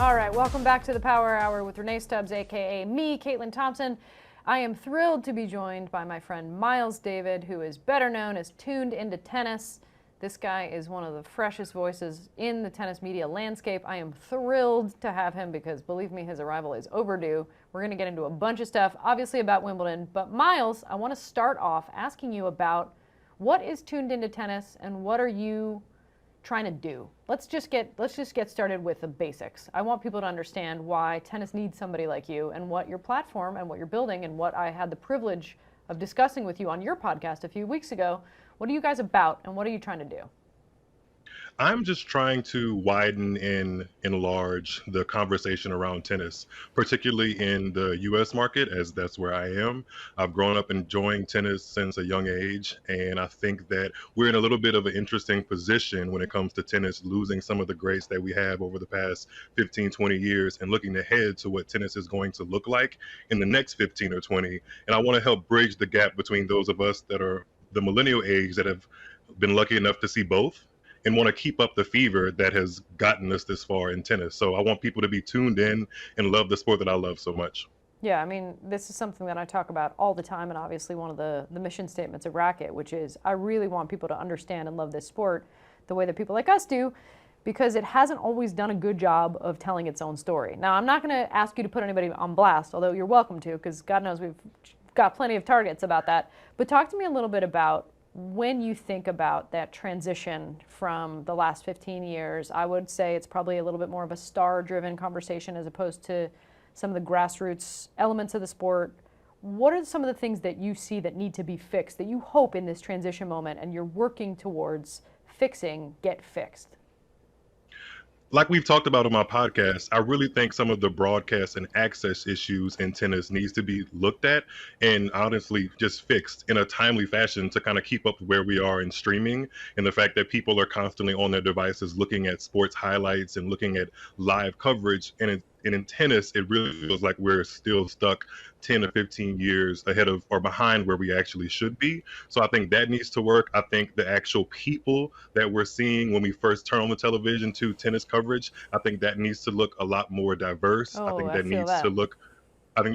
All right, welcome back to the Power Hour with Renee Stubbs, aka me, Caitilin Thompson. I am thrilled to be joined by my friend Myles David, who is better known as Tuned Into Tennis. This guy is one of the freshest voices in the tennis media landscape. I am thrilled to have him because, believe me, his arrival is overdue. We're going to get into a bunch of stuff, obviously about Wimbledon. But Myles, I want to start off asking you about what is Tuned Into Tennis and what are you trying to do? Let's just get started with the basics. I want people to understand why tennis needs somebody like you and what your platform and what you're building and what I had the privilege of discussing with you on your podcast a few weeks ago. What are you guys about and what are you trying to do? I'm just trying to widen and enlarge the conversation around tennis, particularly in the US market, as that's where I am. I've grown up enjoying tennis since a young age, and I think that we're in a little bit of an interesting position when it comes to tennis, losing some of the greats that we have over the past 15, 20 years, and looking ahead to what tennis is going to look like in the next 15 or 20. And I want to help bridge the gap between those of us that are the millennial age that have been lucky enough to see both and want to keep up the fever that has gotten us this far in tennis. So I want people to be tuned in and love the sport that I love so much. Yeah, I mean, this is something that I talk about all the time, and obviously one of the mission statements of Racket, which is I really want people to understand and love this sport the way that people like us do, because it hasn't always done a good job of telling its own story. Now, I'm not going to ask you to put anybody on blast, although you're welcome to, because God knows we've got plenty of targets about that. But talk to me a little bit about when you think about that transition from the last 15 years. I would say it's probably a little bit more of a star-driven conversation as opposed to some of the grassroots elements of the sport. What are some of the things that you see that need to be fixed, that you hope in this transition moment and you're working towards fixing, get fixed? Like we've talked about on my podcast, I really think some of the broadcast and access issues in tennis needs to be looked at and honestly just fixed in a timely fashion to kind of keep up where we are in streaming and the fact that people are constantly on their devices looking at sports highlights and looking at live coverage. And in tennis, it really feels like we're still stuck 10 or 15 years ahead of or behind where we actually should be. So I think that needs to work. I think the actual people that we're seeing when we first turn on the television to tennis coverage, I think that needs to look a lot more diverse. I think that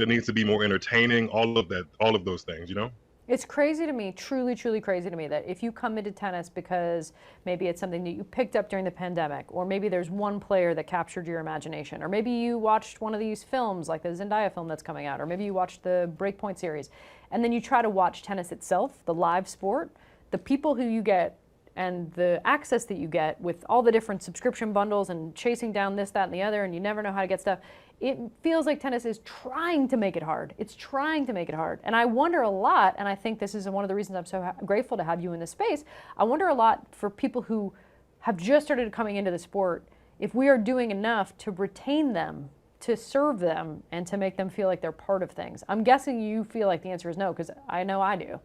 needs to be more entertaining, all of that, all of those things, you know? It's crazy to me, truly, truly crazy to me, that if you come into tennis because maybe it's something that you picked up during the pandemic, or maybe there's one player that captured your imagination, or maybe you watched one of these films like the Zendaya film that's coming out, or maybe you watched the Breakpoint series, and then you try to watch tennis itself, the live sport, the people who you get and the access that you get with all the different subscription bundles and chasing down this, that, and the other, and you never know how to get stuff. It feels like tennis is trying to make it hard. It's trying to make it hard. And I wonder a lot, and I think this is one of the reasons I'm so grateful to have you in this space, I wonder a lot for people who have just started coming into the sport, if we are doing enough to retain them, to serve them, and to make them feel like they're part of things. I'm guessing you feel like the answer is no, because I know I do.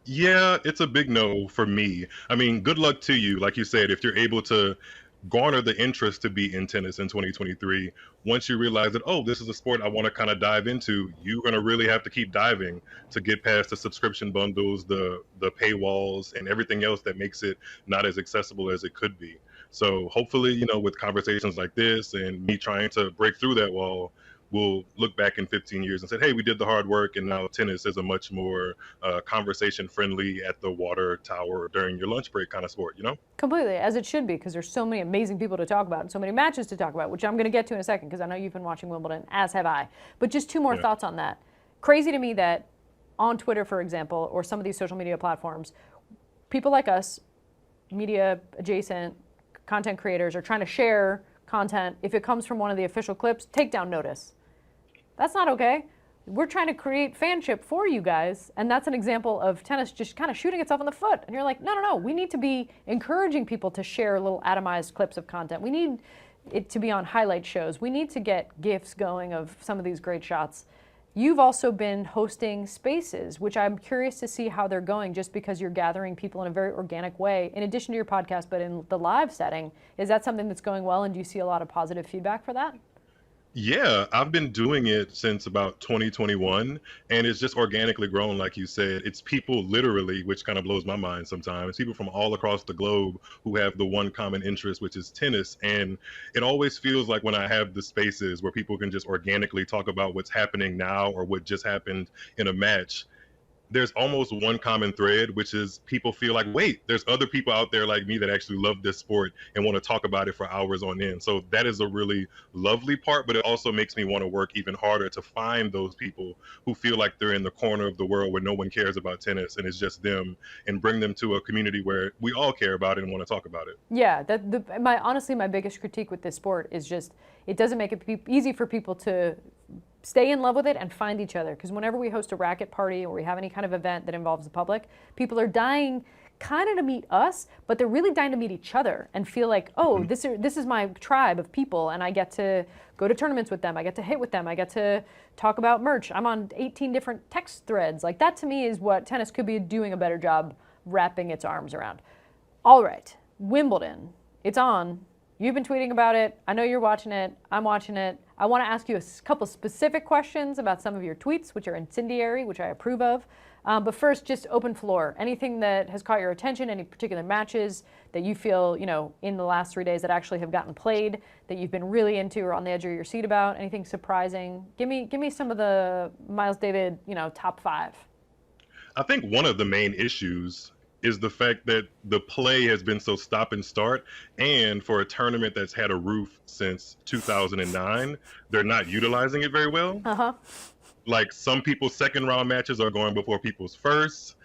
Yeah, it's a big no for me. I mean, good luck to you. Like you said, if you're able to garner the interest to be in tennis in 2023, once you realize that, oh, this is a sport I want to kind of dive into, you're going to really have to keep diving to get past the subscription bundles, the paywalls, and everything else that makes it not as accessible as it could be. So hopefully, you know, with conversations like this and me trying to break through that wall, we'll look back in 15 years and say, hey, we did the hard work, and now tennis is a much more conversation-friendly at the water tower during your lunch break kind of sport, you know? Completely, as it should be, because there's so many amazing people to talk about and so many matches to talk about, which I'm going to get to in a second, because I know you've been watching Wimbledon, as have I. But just two more thoughts on that. Crazy to me that on Twitter, for example, or some of these social media platforms, people like us, media adjacent content creators, are trying to share content. If it comes from one of the official clips, takedown notice. That's not okay. We're trying to create fanship for you guys, and that's an example of tennis just kind of shooting itself in the foot. And you're like, no, no, no. We need to be encouraging people to share little atomized clips of content. We need it to be on highlight shows. We need to get GIFs going of some of these great shots. You've also been hosting spaces, which I'm curious to see how they're going, just because you're gathering people in a very organic way, in addition to your podcast, but in the live setting. Is that something that's going well, and do you see a lot of positive feedback for that? Yeah, I've been doing it since about 2021, and it's just organically grown, like you said. It's people literally, which kind of blows my mind sometimes, people from all across the globe who have the one common interest, which is tennis. And it always feels like when I have the spaces where people can just organically talk about what's happening now or what just happened in a match, there's almost one common thread, which is people feel like, wait, there's other people out there like me that actually love this sport and want to talk about it for hours on end. So that is a really lovely part, but it also makes me want to work even harder to find those people who feel like they're in the corner of the world where no one cares about tennis and it's just them, and bring them to a community where we all care about it and want to talk about it. Yeah, honestly my biggest critique with this sport is just it doesn't make it easy for people to stay in love with it and find each other. Because whenever we host a racket party or we have any kind of event that involves the public, people are dying kind of to meet us, but they're really dying to meet each other and feel like, oh, this is my tribe of people, and I get to go to tournaments with them, I get to hit with them, I get to talk about merch. I'm on 18 different text threads. Like that to me is what tennis could be doing a better job wrapping its arms around. All right, Wimbledon, it's on. You've been tweeting about it. I know you're watching it. I'm watching it. I want to ask you a couple specific questions about some of your tweets, which are incendiary, which I approve of. But first, just open floor. Anything that has caught your attention, any particular matches that you feel, in the last 3 days that actually have gotten played, that you've been really into or on the edge of your seat about? Anything surprising? Give me some of the Myles David, top five. I think one of the main issues is the fact that the play has been so stop and start. And for a tournament that's had a roof since 2009, they're not utilizing it very well. Uh-huh. Like some people's second round matches are going before people's first.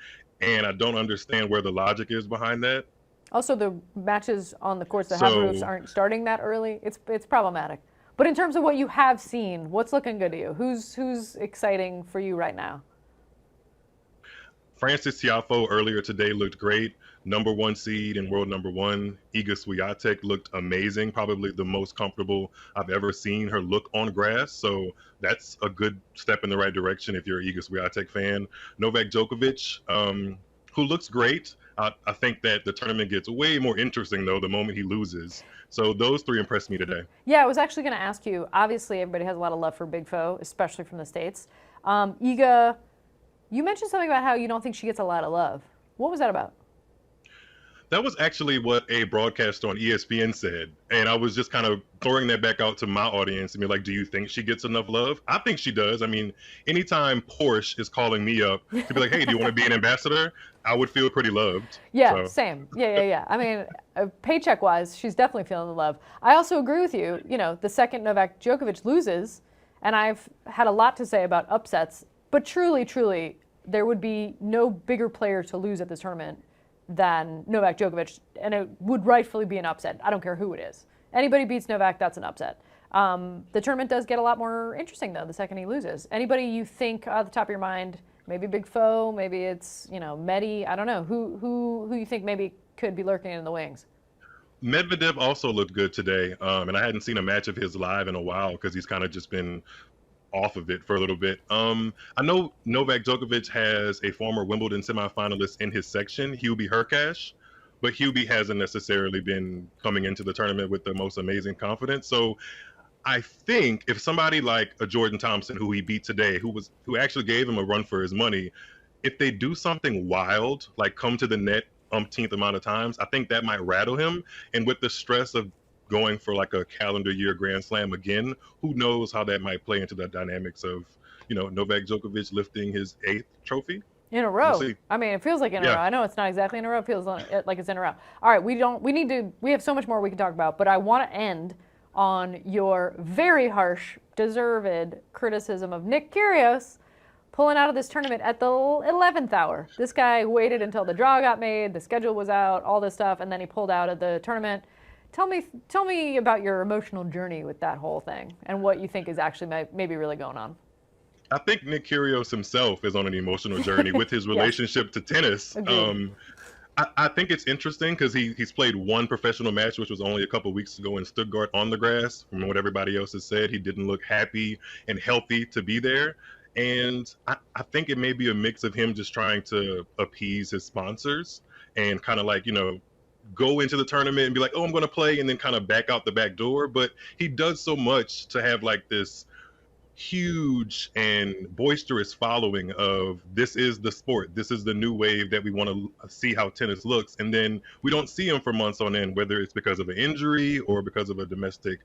And I don't understand where the logic is behind that. Also, the matches on the courts that have roofs aren't starting that early. It's problematic. But in terms of what you have seen, what's looking good to you? Who's exciting for you right now? Francis Tiafoe earlier today looked great. Number one seed and world number one. Iga Swiatek looked amazing. Probably the most comfortable I've ever seen her look on grass. So that's a good step in the right direction if you're an Iga Swiatek fan. Novak Djokovic, who looks great. I think that the tournament gets way more interesting, though, the moment he loses. So those three impressed me today. Yeah, I was actually going to ask you. Obviously, everybody has a lot of love for Big Foe, especially from the States. Iga, you mentioned something about how you don't think she gets a lot of love. What was that about? That was actually what a broadcaster on ESPN said. And I was just kind of throwing that back out to my audience and be like, do you think she gets enough love? I think she does. I mean, anytime Porsche is calling me up to be like, hey, do you want to be an ambassador? I would feel pretty loved. Yeah, so. Same. Yeah. I mean, paycheck-wise, she's definitely feeling the love. I also agree with you. The second Novak Djokovic loses, and I've had a lot to say about upsets, but truly, there would be no bigger player to lose at this tournament than Novak Djokovic, and it would rightfully be an upset. I don't care who it is. Anybody beats Novak, that's an upset. The tournament does get a lot more interesting, though, the second he loses. Anybody you think off the top of your mind, maybe Big Foe, maybe it's, Medi, I don't know, who you think maybe could be lurking in the wings? Medvedev also looked good today, and I hadn't seen a match of his live in a while because he's kind of just been off of it for a little bit. I know Novak Djokovic has a former Wimbledon semifinalist in his section, Hubie Hurkacz, but Hubie hasn't necessarily been coming into the tournament with the most amazing confidence. So I think if somebody like a Jordan Thompson, who he beat today, who actually gave him a run for his money, if they do something wild, like come to the net umpteenth amount of times, I think that might rattle him. And with the stress of going for like a calendar year Grand Slam again, who knows how that might play into the dynamics of, Novak Djokovic lifting his 8th trophy. In a row. I mean, it feels like in a row. I know it's not exactly in a row. It feels like it's in a row. All right, we have so much more we can talk about, but I want to end on your very harsh, deserved criticism of Nick Kyrgios pulling out of this tournament at the 11th hour. This guy waited until the draw got made, the schedule was out, all this stuff, and then he pulled out of the tournament. Tell me about your emotional journey with that whole thing and what you think is actually maybe really going on. I think Nick Kyrgios himself is on an emotional journey with his relationship to tennis. I think it's interesting because he's played one professional match, which was only a couple of weeks ago in Stuttgart on the grass. From what everybody else has said, he didn't look happy and healthy to be there. And I think it may be a mix of him just trying to appease his sponsors and kind of like, go into the tournament and be like, oh, I'm going to play, and then kind of back out the back door. But he does so much to have like this huge and boisterous following of this is the sport, this is the new wave that we want to see how tennis looks, and then we don't see him for months on end, whether it's because of an injury or because of a domestic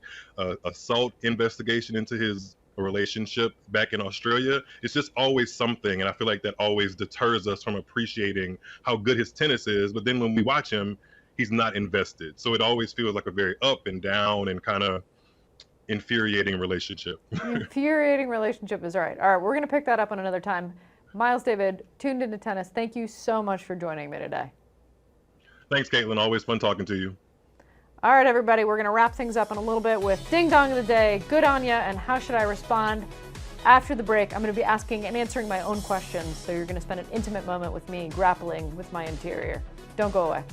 assault investigation into his relationship back in Australia. It's just always something, and I feel like that always deters us from appreciating how good his tennis is. But then when we watch him, he's not invested, so it always feels like a very up and down and kind of infuriating relationship. Infuriating relationship is right. All right, we're going to pick that up on another time. Myles David, Tuned Into Tennis, thank you so much for joining me today. Thanks, Caitlin. Always fun talking to you. All right, everybody, we're going to wrap things up in a little bit with Ding Dong of the Day, Good on Ya, and How Should I Respond? After the break, I'm going to be asking and answering my own questions, so you're going to spend an intimate moment with me grappling with my interior. Don't go away.